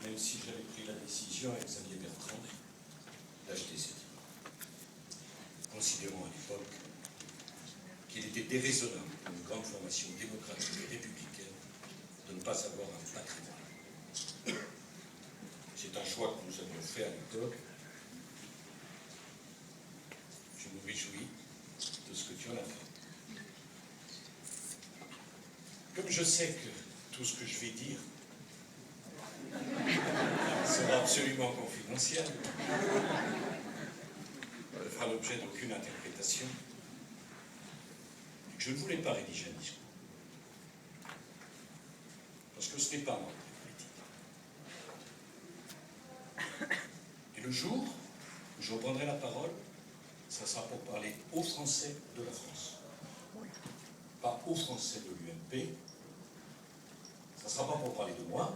même si j'avais pris la décision avec Xavier Bertrand d'acheter cet immeuble, considérant à l'époque qu'il était déraisonnable pour une grande formation démocratique et républicaine de ne pas avoir un patrimoine. C'est un choix que nous avions fait à l'époque. Je me réjouis de ce que tu en as fait. Comme je sais que tout ce que je vais dire sera absolument confidentiel, ne fera l'objet d'aucune interprétation, je ne voulais pas rédiger un discours. Parce que ce n'est pas mon politique. Et le jour où je reprendrai la parole, ça sera pour parler aux Français de la France. Pas aux Français de l'UMP. Ça ne sera pas pour parler de moi.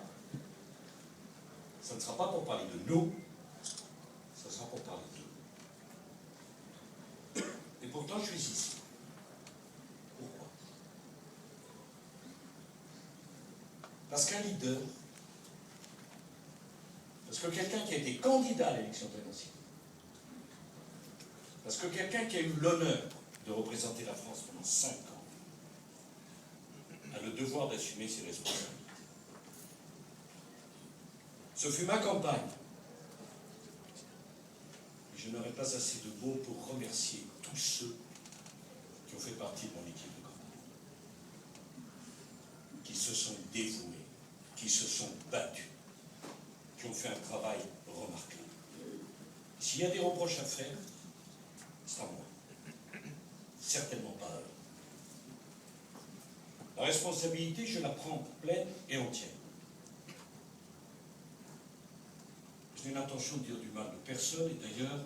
Ça ne sera pas pour parler de nous. Ça sera pour parler d'eux. Et pourtant, je suis ici. Pourquoi? Parce qu'un leader, parce que quelqu'un qui a été candidat à l'élection présidentielle, parce que quelqu'un qui a eu l'honneur de représenter la France pendant 5 ans, a le devoir d'assumer ses responsabilités. Ce fut ma campagne. Et je n'aurai pas assez de mots pour remercier tous ceux qui ont fait partie de mon équipe de campagne, qui se sont dévoués, qui se sont battus, qui ont fait un travail remarquable. S'il y a des reproches à faire, c'est à moi. Certainement pas à eux. La responsabilité, je la prends pleine et entière. Je n'ai l'intention de dire du mal de personne et d'ailleurs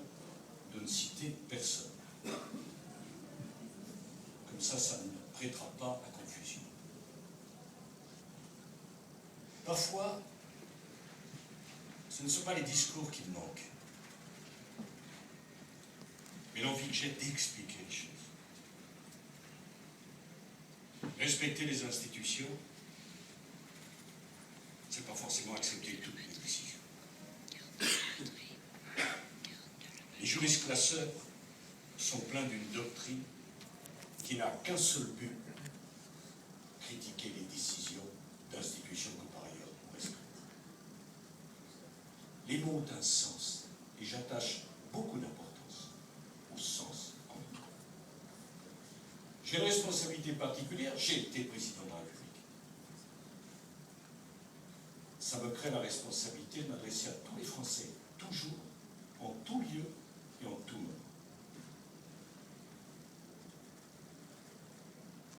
de ne citer personne. Comme ça ne prêtera pas à confusion. Parfois, ce ne sont pas les discours qui me manquent, mais l'envie que j'ai d'expliquer les choses. Respecter les institutions, c'est pas forcément accepter toutes les décisions. Les juristes classeurs sont pleins d'une doctrine qui n'a qu'un seul but, critiquer les décisions d'institutions que par ailleurs on respecte. Les mots ont un sens, et j'attache beaucoup d'importance au sens en même temps. J'ai une responsabilité particulière, j'ai été président de la République. Ça me crée la responsabilité de m'adresser à